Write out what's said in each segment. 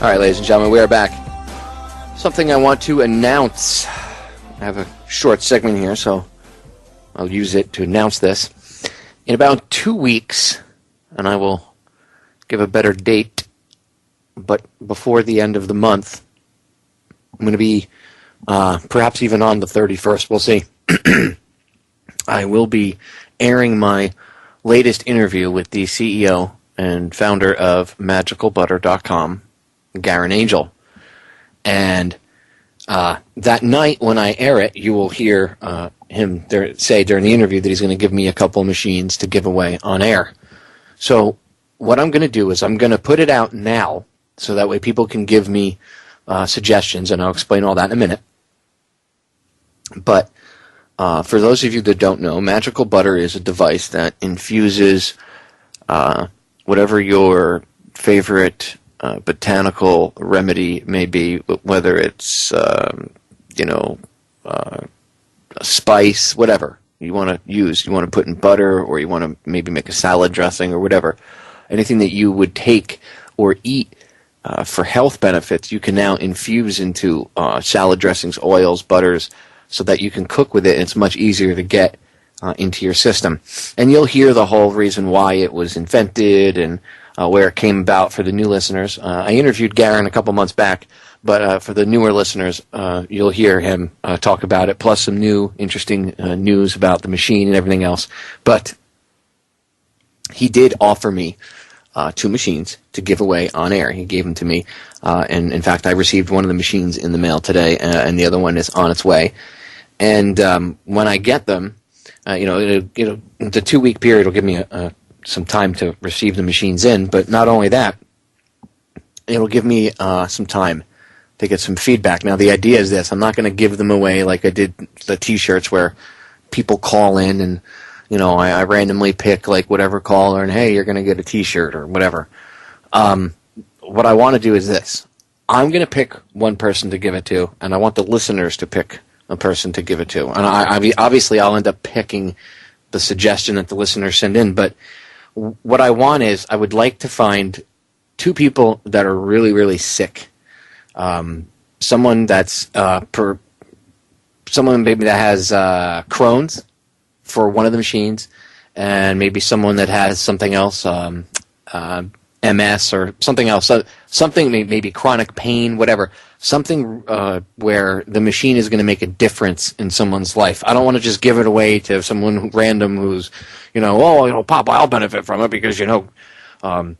All right, ladies and gentlemen, we are back. Something I want to announce. I have a short segment here, so I'll use it to announce this. In about 2 weeks, and I will give a better date, but before the end of the month, I'm going to be perhaps even on the 31st. We'll see. I will be airing my latest interview with the CEO and founder of MagicalButter.com, Garyn Angel. And that night when I air it, you will hear him say during the interview that he's going to give me a couple machines to give away on air. So what I'm going to do is I'm going to put it out now so that way people can give me suggestions, and I'll explain all that in a minute. But for those of you that don't know, Magical Butter is a device that infuses whatever your favorite botanical remedy may be, whether it's a spice, whatever you want to use. You want to put in butter, or you want to maybe make a salad dressing or whatever. Anything that you would take or eat for health benefits, you can now infuse into salad dressings, oils, butters, so that you can cook with it, and it's much easier to get into your system. And you'll hear the whole reason why it was invented and where it came about for the new listeners. I interviewed Garyn a couple months back, but for the newer listeners, you'll hear him talk about it, plus some new interesting news about the machine and everything else. But he did offer me 2 machines to give away on air. He gave them to me, and in fact, I received one of the machines in the mail today, and the other one is on its way. And when I get them, the 2-week period will give me some time to receive the machines in. But not only that, it'll give me some time to get some feedback. Now, the idea is this: I'm not going to give them away like I did the T-shirts, where people call in and I randomly pick like whatever caller and, hey, you're going to get a T-shirt or whatever. What I want to do is this. I'm going to pick one person to give it to, and I want the listeners to pick a person to give it to. And obviously I'll end up picking the suggestion that the listeners send in, but what I want is I would like to find 2 people that are really, really sick. Someone that's someone maybe that has Crohn's for one of the machines, and maybe someone that has something else, MS or something else, something maybe chronic pain, whatever, something where the machine is going to make a difference in someone's life. I don't want to just give it away to someone random who's, Popeye, I'll benefit from it because, I'm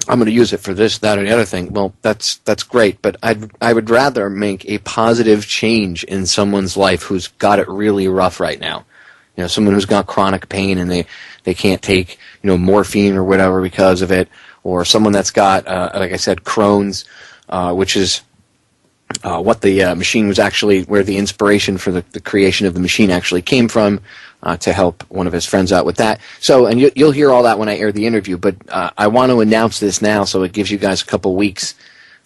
going to use it for this, that, or the other thing. Well, that's great, but I would rather make a positive change in someone's life who's got it really rough right now. Someone who's got chronic pain and they can't take, morphine or whatever because of it, or someone that's got, like I said, Crohn's, which is what the machine was actually, where the inspiration for the creation of the machine actually came from, to help one of his friends out with that. So, and you'll hear all that when I air the interview, but I want to announce this now so it gives you guys a couple weeks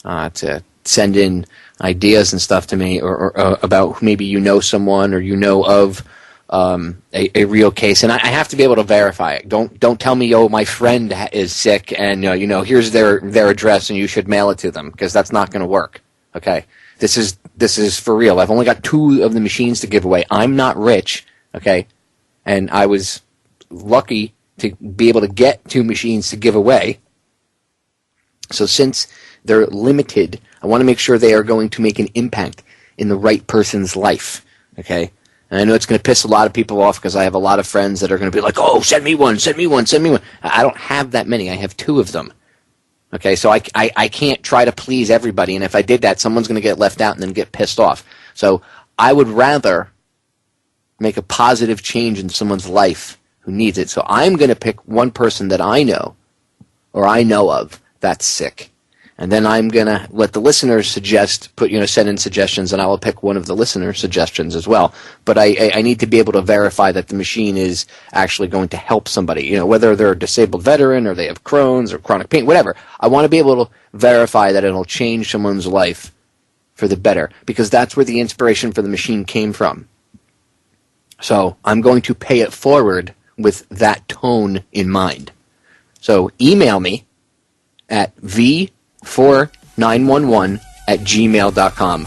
to send in ideas and stuff to me, or about maybe someone, or of a real case, and I have to be able to verify it. Don't tell me, my friend is sick, and here's their address, and you should mail it to them, because that's not going to work. Okay, this is for real. I've only got 2 of the machines to give away. I'm not rich, okay, and I was lucky to be able to get 2 machines to give away. So since they're limited, I want to make sure they are going to make an impact in the right person's life. Okay. And I know it's going to piss a lot of people off, because I have a lot of friends that are going to be like, oh, send me one. I don't have that many. I have 2 of them. Okay, so I can't try to please everybody, and if I did that, someone's going to get left out and then get pissed off. So I would rather make a positive change in someone's life who needs it. So I'm going to pick one person that I know, or I know of, that's sick. And then I'm going to let the listeners send in suggestions, and I will pick one of the listener suggestions as well. But I need to be able to verify that the machine is actually going to help somebody, whether they're a disabled veteran or they have Crohn's or chronic pain, whatever. I want to be able to verify that it'll change someone's life for the better, because that's where the inspiration for the machine came from. So I'm going to pay it forward with that tone in mind. So email me at for VFOR911@gmail.com.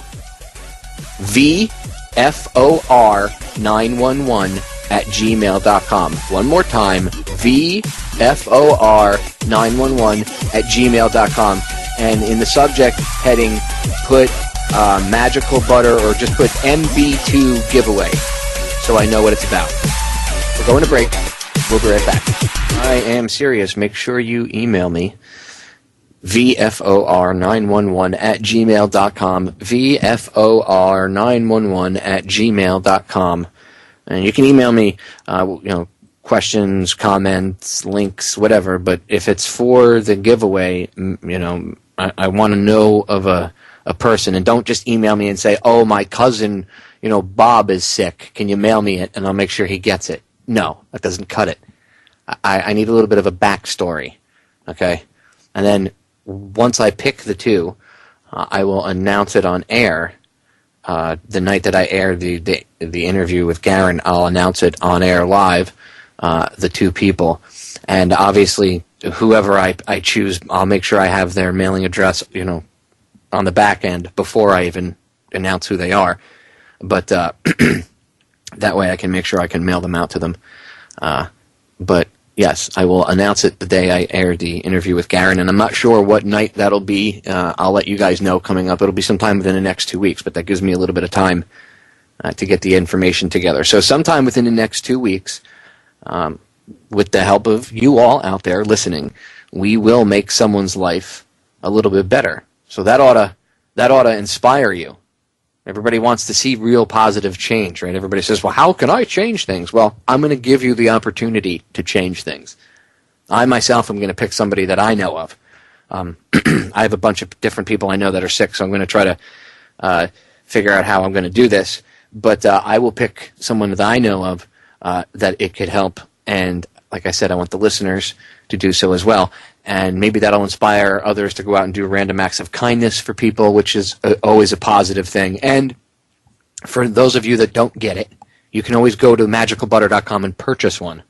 VFOR911@gmail.com. One more time, VFOR911@gmail.com. And in the subject heading, put magical butter, or just put MB2 giveaway, so I know what it's about. We're going to break. We'll be right back. I am serious. Make sure you email me. VFOR911@gmail.com. VFOR911@gmail.com. And you can email me, questions, comments, links, whatever. But if it's for the giveaway, I want to know of a person. And don't just email me and say, oh, my cousin, Bob is sick. Can you mail me it? And I'll make sure he gets it. No, that doesn't cut it. I need a little bit of a backstory. Okay? And then once I pick the two, I will announce it on air. The night that I air the interview with Garyn, I'll announce it on air live, the two people. And obviously, whoever I choose, I'll make sure I have their mailing address, on the back end before I even announce who they are. But that way I can make sure I can mail them out to them. But yes, I will announce it the day I air the interview with Garyn, and I'm not sure what night that'll be. I'll let you guys know coming up. It'll be sometime within the next 2 weeks, but that gives me a little bit of time to get the information together. So sometime within the next 2 weeks, with the help of you all out there listening, we will make someone's life a little bit better. So that ought to inspire you. Everybody wants to see real positive change, right? Everybody says, well, how can I change things? Well, I'm going to give you the opportunity to change things. I myself am going to pick somebody that I know of. I have a bunch of different people I know that are sick, so I'm going to try to figure out how I'm going to do this. But I will pick someone that I know of that it could help. And like I said, I want the listeners to do so as well. And maybe that'll inspire others to go out and do random acts of kindness for people, which is always a positive thing. And for those of you that don't get it, you can always go to magicalbutter.com and purchase one.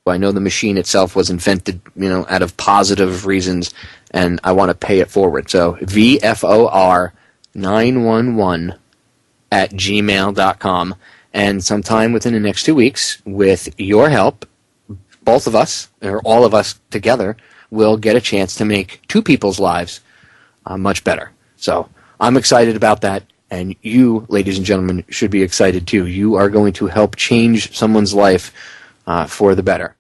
I know the machine itself was invented, out of positive reasons, and I want to pay it forward. So VFOR911@gmail.com. And sometime within the next 2 weeks, with your help, both of us, or all of us together, will get a chance to make two people's lives much better. So I'm excited about that, and you, ladies and gentlemen, should be excited too. You are going to help change someone's life for the better.